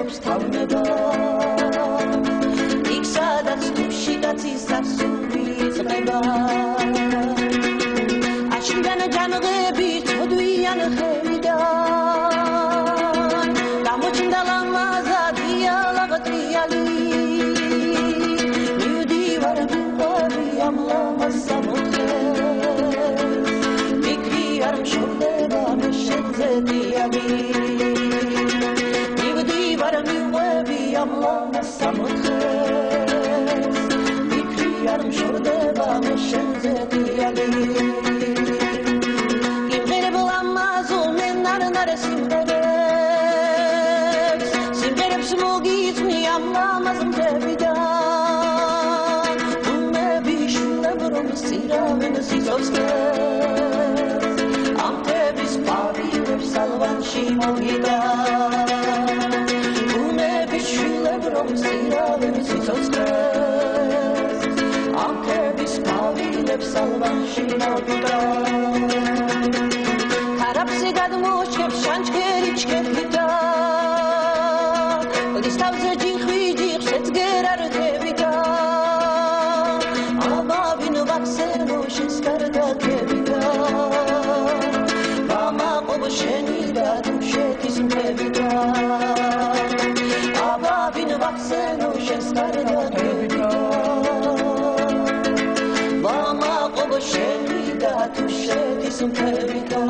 იღებს თავნება იქ სადაც თუში კაცის სასული იწყება აშრიან ჯანღები ცოდვიან ხელიდან გამოჩნდა ლამაზა დიალოგ ტრიალი მივდივარ გუყური ამ ლამაზ სამოთხეს მიკრი არ მშორდება მე შენზე დიალი am lama samothes mikri ar mshordeba meshenze diali imere blamazo menar simderebs smogit mi am lama zmdevidan me bishulebrom siraven sisovskes am tebis pavilebs salvan shimogidan From Siraven sitostes, anche bispavileb salvan shinoda. Harapsigad moshkev shanchkerichkev gita, listavze jinkhvidich shetgerar tevida. Amavin vakseno sheskarda kevida. Vama qobshenida tushetis mevida. Vakseno sheskarda kevida Vama qobshenida tushetis mevida